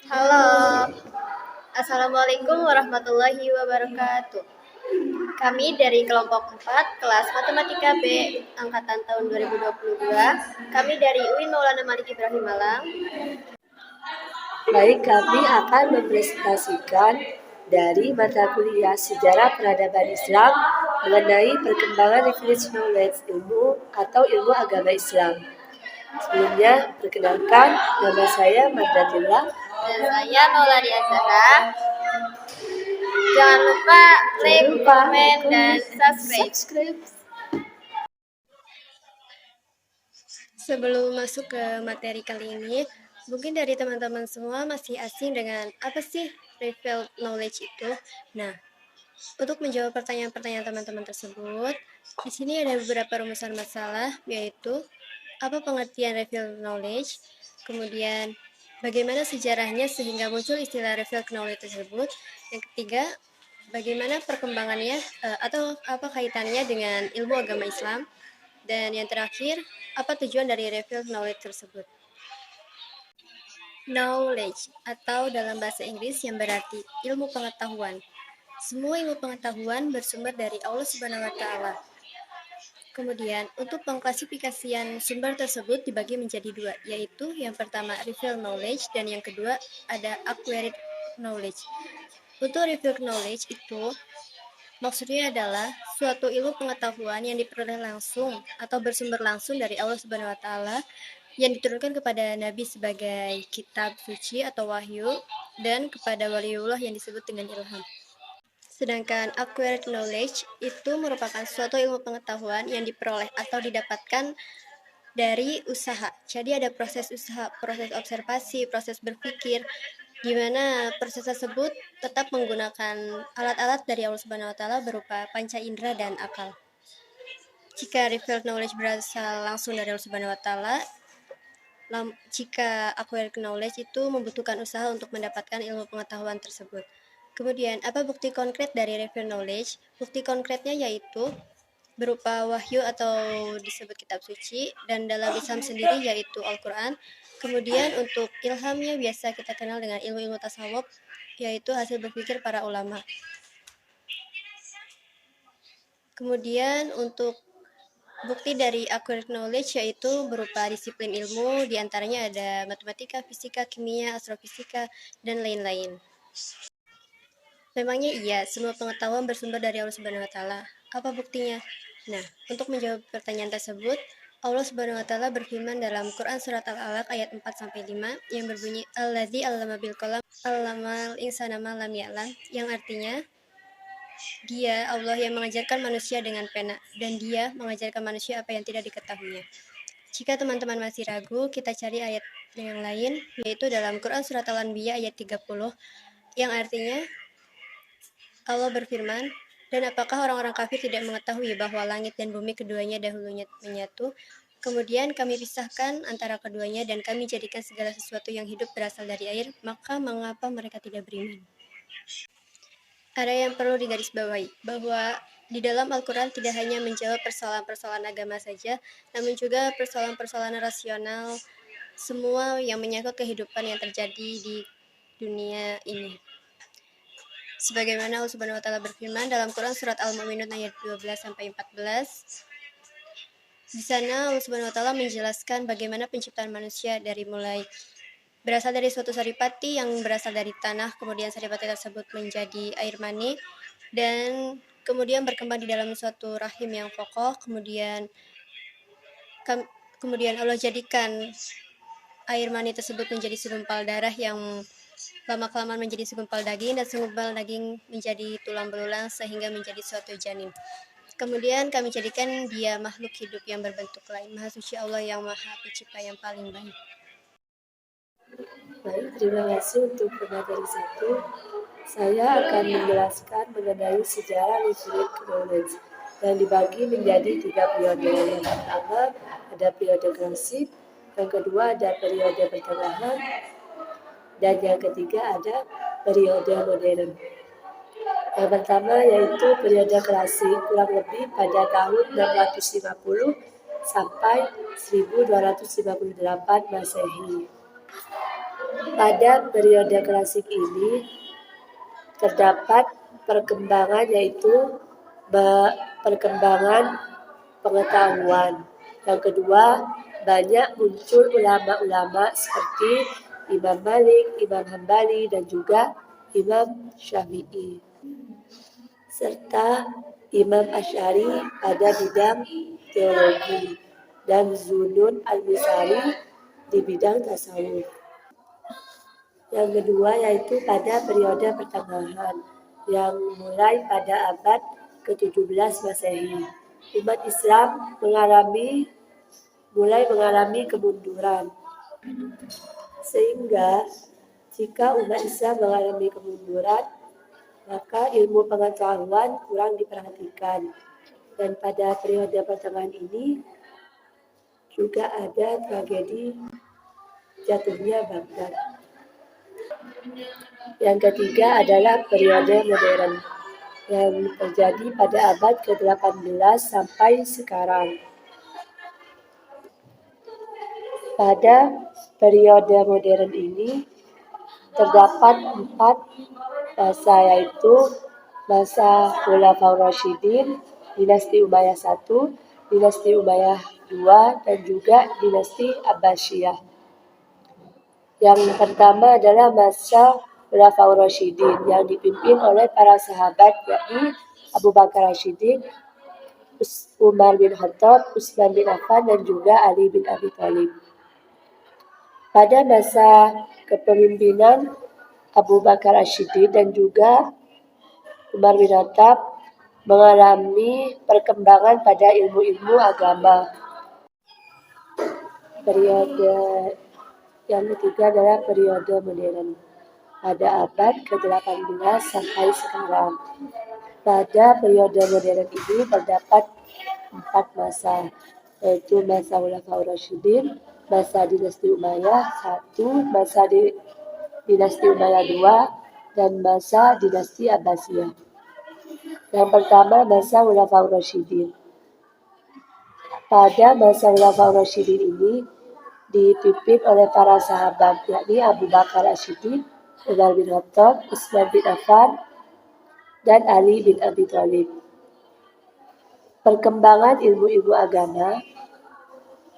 Halo, Assalamualaikum warahmatullahi wabarakatuh. Kami dari kelompok 4, kelas Matematika B, angkatan tahun 2022. Kami dari UIN Maulana Malik Ibrahim Malang. Baik, kami akan mempresentasikan dari mata kuliah Sejarah Peradaban Islam mengenai perkembangan Religious Knowledge ilmu atau ilmu agama Islam. Sebelumnya, perkenalkan, nama saya Mardatillah. Dan saya Maulana Zahra. Jangan lupa like, komen, dan subscribe. Sebelum masuk ke materi kali ini, mungkin dari teman-teman semua masih asing dengan apa sih revealed knowledge itu. Nah, untuk menjawab pertanyaan-pertanyaan teman-teman tersebut, di sini ada beberapa rumusan masalah, yaitu apa pengertian revealed knowledge, kemudian bagaimana sejarahnya sehingga muncul istilah revealed knowledge tersebut, yang ketiga, bagaimana perkembangannya atau apa kaitannya dengan ilmu agama Islam, dan yang terakhir, apa tujuan dari revealed knowledge tersebut. Knowledge atau dalam bahasa Inggris yang berarti ilmu pengetahuan. Semua ilmu pengetahuan bersumber dari Allah Subhanahu wa taala. Kemudian, untuk pengklasifikasian sumber tersebut dibagi menjadi dua, yaitu yang pertama revealed knowledge dan yang kedua ada acquired knowledge. Untuk revealed knowledge itu maksudnya adalah suatu ilmu pengetahuan yang diperoleh langsung atau bersumber langsung dari Allah Subhanahu wa taala yang diturunkan kepada Nabi sebagai kitab suci atau wahyu dan kepada waliullah yang disebut dengan ilham. Sedangkan acquired knowledge itu merupakan suatu ilmu pengetahuan yang diperoleh atau didapatkan dari usaha. Jadi ada proses usaha, proses observasi, proses berpikir, di mana proses tersebut tetap menggunakan alat-alat dari Allah Subhanahu wa taala berupa panca indera dan akal. Jika revealed knowledge berasal langsung dari Allah Subhanahu wa taala, jika acquired knowledge itu membutuhkan usaha untuk mendapatkan ilmu pengetahuan tersebut. Kemudian, apa bukti konkret dari revealed knowledge? Bukti konkretnya yaitu berupa wahyu atau disebut kitab suci, dan dalam Islam sendiri yaitu Al-Quran. Kemudian untuk ilhamnya biasa kita kenal dengan ilmu-ilmu tasawuf, yaitu hasil berpikir para ulama. Kemudian untuk bukti dari acquired knowledge yaitu berupa disiplin ilmu, diantaranya ada matematika, fisika, kimia, astrofisika, dan lain-lain. Memangnya iya, semua pengetahuan bersumber dari Allah Subhanahu wa taala. Apa buktinya? Nah, untuk menjawab pertanyaan tersebut, Allah Subhanahu wa taala berfirman dalam Quran surat Al-Alaq ayat 4 sampai 5 yang berbunyi Allazi 'allama bil qalam 'allamal insana ma lam ya'lam, yang artinya Dia Allah yang mengajarkan manusia dengan pena, dan Dia mengajarkan manusia apa yang tidak diketahuinya. Jika teman-teman masih ragu, kita cari ayat yang lain, yaitu dalam Quran surat Al-Anbiya ayat 30 yang artinya Allah berfirman, dan apakah orang-orang kafir tidak mengetahui bahwa langit dan bumi keduanya dahulunya menyatu, kemudian kami pisahkan antara keduanya dan kami jadikan segala sesuatu yang hidup berasal dari air, maka mengapa mereka tidak beriman? Ada yang perlu digarisbawahi, bahwa di dalam Al-Quran tidak hanya menjawab persoalan-persoalan agama saja, namun juga persoalan-persoalan rasional, semua yang menyangkut kehidupan yang terjadi di dunia ini. Sebagaimana Allah Subhanahu wa taala berfirman dalam Quran surat Al-Mu'minun ayat 12 sampai 14. Di sana Allah Subhanahu wa taala menjelaskan bagaimana penciptaan manusia dari mulai berasal dari suatu saripati yang berasal dari tanah, kemudian saripati tersebut menjadi air mani dan kemudian berkembang di dalam suatu rahim yang kokoh, kemudian Allah jadikan air mani tersebut menjadi segumpal darah yang lama-kelamaan menjadi segumpal daging, dan segumpal daging menjadi tulang belulang sehingga menjadi suatu janin. Kemudian kami jadikan dia makhluk hidup yang berbentuk lain. Maha suci Allah yang maha pencipta yang paling baik. Baik, terima kasih untuk pemateri 1. Saya akan menjelaskan mengenai sejarah revealed knowledge yang dibagi menjadi 3 periode. Yang pertama ada periode klasik, yang kedua ada periode pertengahan, dan yang ketiga ada periode modern. Yang pertama yaitu periode klasik, kurang lebih pada tahun 650 sampai 1258 Masehi. Pada periode klasik ini terdapat perkembangan, yaitu perkembangan pengetahuan. Yang kedua, banyak muncul ulama-ulama seperti Imam Malik, Imam Hambali, dan juga Imam Syafi'i, serta Imam Asy'ari pada bidang teologi, dan Zunnun al-Misari di bidang tasawuf. Yang kedua yaitu pada periode pertengahan yang mulai pada abad ke-17 Masehi. Umat Islam mulai mengalami kemunduran. Sehingga jika umat Islam mengalami kemunduran, maka ilmu pengetahuan kurang diperhatikan. Dan pada periode pertengahan ini juga ada tragedi jatuhnya Baghdad. Yang ketiga adalah periode modern yang terjadi pada abad ke-18 sampai sekarang. Pada periode modern ini terdapat 4 masa, yaitu masa Khulafaur Rasyidin, dinasti Umayyah I, dinasti Umayyah II, dan juga dinasti Abbasiyah. Yang pertama adalah masa Khulafaur Rasyidin yang dipimpin oleh para sahabat, yakni Abu Bakar Rasyidin, Umar bin Khattab, Utsman bin Affan, dan juga Ali bin Abi Thalib. Pada masa kepemimpinan Abu Bakar Rasyidin dan juga Umar bin Khattab mengalami perkembangan pada ilmu-ilmu agama. Periode yang ketiga adalah periode modern pada abad ke-18 sampai sekarang. Pada periode modern ini terdapat 4 masa, yaitu masa Khulafaur Rasyidin, masa dinasti Umayyah I, masa dinasti Umayyah II, dan masa dinasti Abbasiyah. Yang pertama, masa Khulafaur Rasyidin. Pada masa Khulafaur Rasyidin ini dipimpin oleh para sahabat, yakni Abu Bakar Rasyidin, Umar bin Khattab, Utsman bin Affan, dan Ali bin Abi Thalib. Perkembangan ilmu-ilmu agama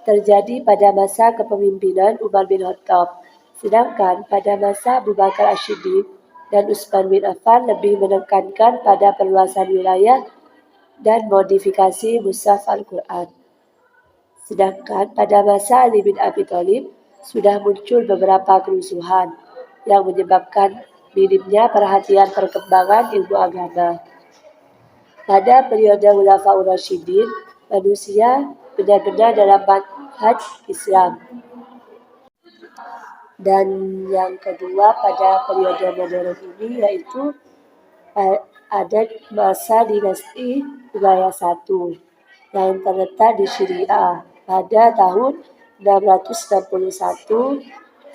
terjadi pada masa kepemimpinan Umar bin Khattab, sedangkan pada masa Abu Bakar Rasyidin dan Utsman bin Affan lebih menekankan pada perluasan wilayah dan modifikasi mushaf Al-Quran. Sedangkan pada masa Ali bin Abi Thalib sudah muncul beberapa kerusuhan yang menyebabkan minimnya perhatian perkembangan ilmu agama. Pada periode Khulafaur Rasyidin, manusia benar-benar dalam manhaj Islam. Dan yang kedua pada periode modern ini yaitu ada masa dinasti Umayyah I yang terletak di Syria pada tahun 661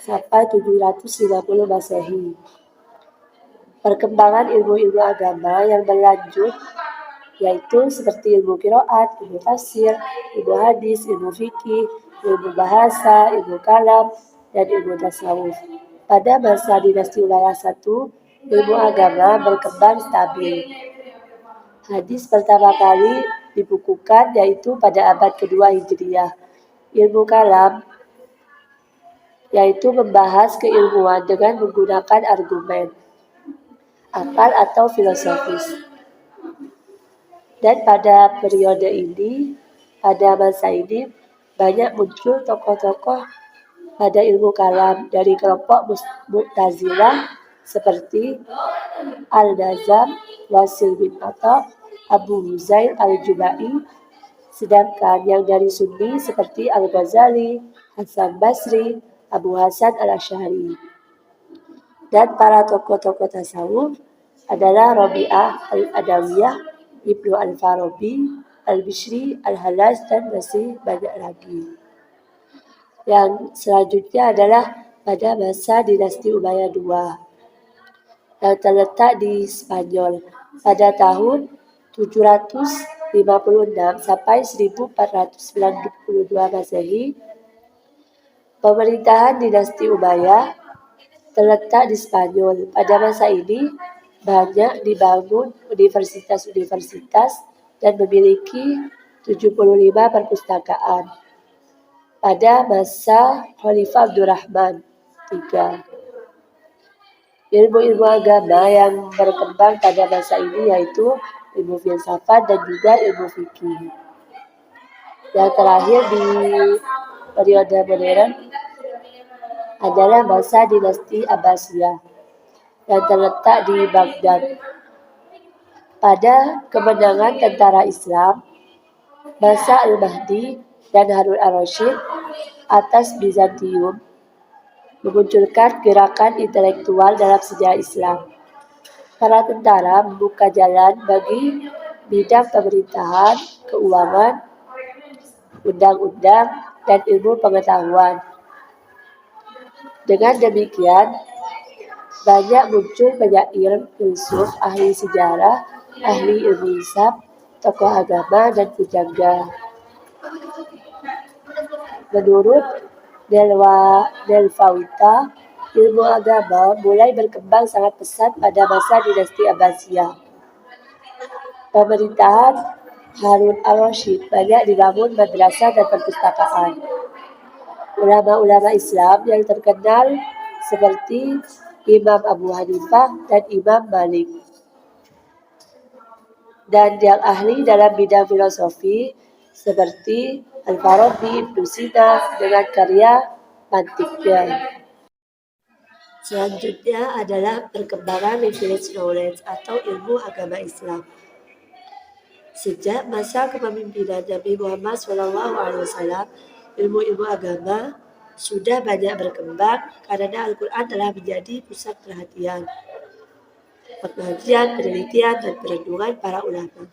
sampai 750 Masehi. Perkembangan ilmu-ilmu agama yang berlanjut yaitu seperti ilmu qiraat, ilmu tafsir, ilmu hadis, ilmu fikih, ilmu bahasa, ilmu kalam, dan ilmu tasawuf. Pada masa dinasti Umayyah I, ilmu agama berkembang stabil. Hadis pertama kali dibukukan yaitu pada abad kedua Hijriah. Ilmu kalam yaitu membahas keilmuan dengan menggunakan argumen, akal atau filosofis. Dan pada periode ini, pada masa ini, banyak muncul tokoh-tokoh pada ilmu kalam dari kelompok Mu'tazilah seperti Al-Nazam, Wasil bin Atha, Abu Huzail al-Jubai, sedangkan yang dari Sunni seperti Al-Ghazali, Hasan Basri, Abu Hasan al-Asy'ari. Dan para tokoh-tokoh tasawuf adalah Rabi'ah al-Adawiyah, Ibnu al-Farabi, al-Bishri, al-Halaj, dan masih banyak lagi. Yang selanjutnya adalah pada masa dinasti Umayyah II yang terletak di Spanyol pada tahun 756 sampai 1492 Masehi. Pemerintahan dinasti Umayyah terletak di Spanyol. Pada masa ini, banyak dibangun universitas-universitas dan memiliki 75 perpustakaan. Pada masa Khalifah Abdurrahman III, ilmu-ilmu agama yang berkembang pada masa ini yaitu ilmu filsafat dan juga ilmu fikih. Yang terakhir di periode modern adalah masa dinasti Abbasiyah yang terletak di Baghdad. Pada kemenangan tentara Islam, masa Al-Mahdi dan Harun al-Rasyid atas Bizantium memunculkan gerakan intelektual dalam sejarah Islam. Para tentara membuka jalan bagi bidang pemerintahan, keuangan, undang-undang, dan ilmu pengetahuan. Dengan demikian, banyak muncul penyair, filsuf, ahli sejarah, ahli ilmu hisab, tokoh agama, dan pujangga. Menurut Delvawita, ilmu agama mulai berkembang sangat pesat pada masa dinasti Abbasiyah. Pemerintahan Harun al-Rasyid banyak dibangun madrasah dan perpustakaan. Ulama-ulama Islam yang terkenal seperti Imam Abu Hanifah dan Imam Malik. Dan yang ahli dalam bidang filosofi seperti Al-Farabi, Ibnu Sina dengan karya mantiknya. Selanjutnya adalah perkembangan privilege knowledge atau ilmu agama Islam. Sejak masa kepemimpinan Nabi Muhammad SAW, ilmu-ilmu agama sudah banyak berkembang karena Al-Quran telah menjadi pusat perhatian, pengkajian, penelitian, dan perenungan para ulama.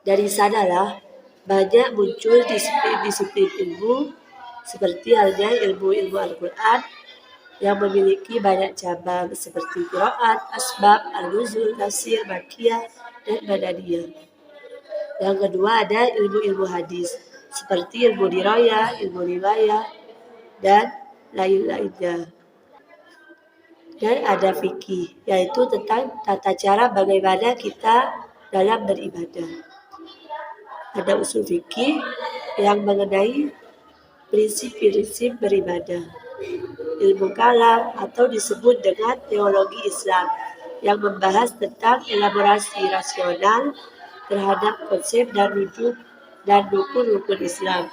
Dari sanalah banyak muncul disiplin-disiplin ilmu seperti halnya ilmu-ilmu Al-Quran yang memiliki banyak cabang seperti qiraat, asbab, al-nuzul, tafsir, makiyah, dan madaniyah. Yang kedua ada ilmu-ilmu hadis seperti ilmu dirayah, ilmu riwayah, dan lain-lainnya. Dan ada fikih, yaitu tentang tata cara bagaimana kita dalam beribadah. Ada usul fikih yang mengenai prinsip-prinsip beribadah. Ilmu kalam atau disebut dengan teologi Islam yang membahas tentang elaborasi rasional terhadap konsep dan rukun-rukun Islam.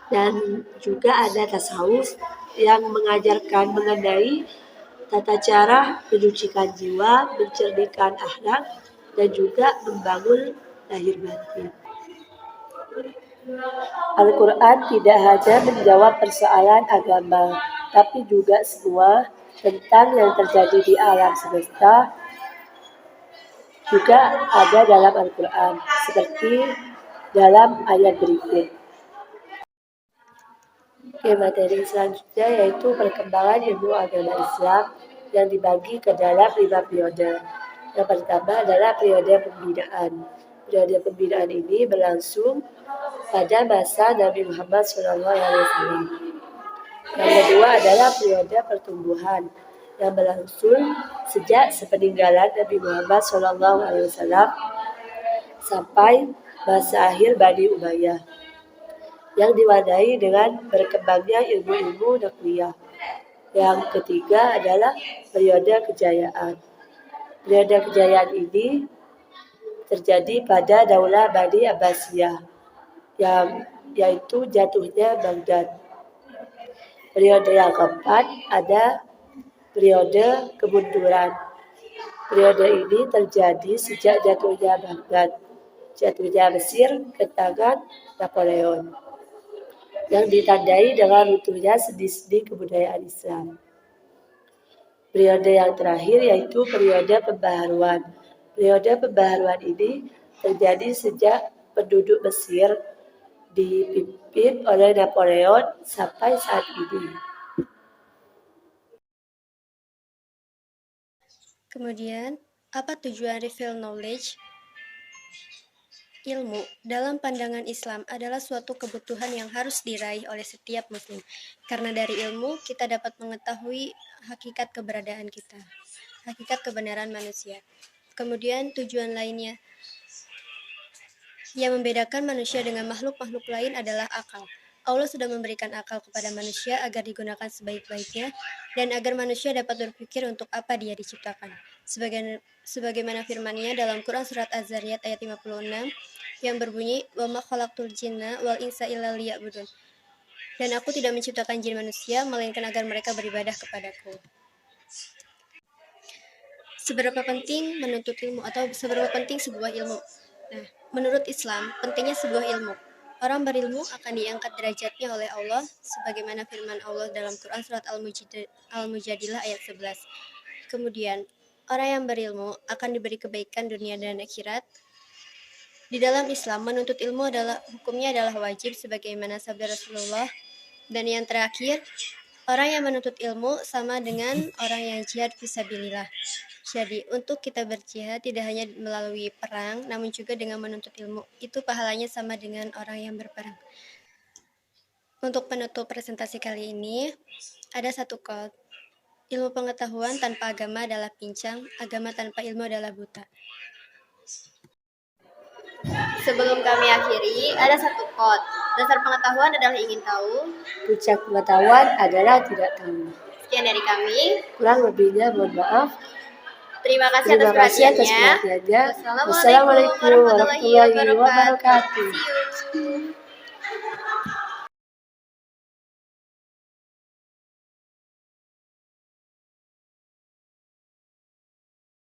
Dan juga ada tasawuf yang mengajarkan mengenai tata cara menyucikan jiwa, mencerdikkan akhlak, dan juga membangun lahir batin. Al-Quran tidak hanya menjawab persoalan agama, tapi juga semua tentang yang terjadi di alam semesta juga ada dalam Al-Quran, seperti dalam ayat berikut. Oke, materi selanjutnya yaitu perkembangan ilmu agama Islam yang dibagi ke dalam 5 periode. Yang pertama adalah periode pembinaan. Periode pembinaan ini berlangsung pada masa Nabi Muhammad SAW. Yang kedua adalah periode pertumbuhan yang berlangsung sejak sepeninggalan Nabi Muhammad SAW sampai masa akhir Bani Umayyah, yang diwarnai dengan berkembangnya ilmu-ilmu nakliyah. Yang ketiga adalah periode kejayaan. Periode kejayaan ini terjadi pada Daulah Bani Abbasiyah, yaitu jatuhnya Baghdad. Periode yang keempat ada periode kemunduran. Periode ini terjadi sejak jatuhnya Baghdad, jatuhnya Mesir ke tangan Napoleon, yang ditandai dengan runtuhnya sendi-sendi kebudayaan Islam. Periode yang terakhir yaitu periode pembaharuan. Periode pembaharuan ini terjadi sejak penduduk Mesir dipimpin oleh Napoleon sampai saat ini. Kemudian, apa tujuan reveal knowledge? Ilmu dalam pandangan Islam adalah suatu kebutuhan yang harus diraih oleh setiap muslim. Karena dari ilmu kita dapat mengetahui hakikat keberadaan kita, hakikat kebenaran manusia. Kemudian tujuan lainnya yang membedakan manusia dengan makhluk-makhluk lain adalah akal. Allah sudah memberikan akal kepada manusia agar digunakan sebaik-baiknya dan agar manusia dapat berpikir untuk apa dia diciptakan. Sebagaimana firman-Nya dalam Quran surat Az-Zariyat ayat 56 yang berbunyi, "Wa ma khalaqtul jinna wal insa illa liya'budun." Dan aku tidak menciptakan jin manusia melainkan agar mereka beribadah kepadaku. Seberapa penting menuntut ilmu atau seberapa penting sebuah ilmu? Nah, menurut Islam, pentingnya sebuah ilmu. Orang berilmu akan diangkat derajatnya oleh Allah sebagaimana firman Allah dalam Quran surat Al-Mujadilah ayat 11. Kemudian, orang yang berilmu akan diberi kebaikan dunia dan akhirat. Di dalam Islam, menuntut ilmu hukumnya adalah wajib sebagaimana sabda Rasulullah. Dan yang terakhir, orang yang menuntut ilmu sama dengan orang yang jihad fisabilillah. Jadi, untuk kita berjihad tidak hanya melalui perang, namun juga dengan menuntut ilmu. Itu pahalanya sama dengan orang yang berperang. Untuk penutup presentasi kali ini, ada satu quote. Ilmu pengetahuan tanpa agama adalah pincang, agama tanpa ilmu adalah buta. Sebelum kami akhiri, ada satu quote. Dasar pengetahuan adalah ingin tahu. Puncak pengetahuan adalah tidak tahu. Sekian dari kami. Kurang lebihnya mohon maaf. Terima kasih atas perhatiannya. Wassalamualaikum warahmatullahi wabarakatuh. See you.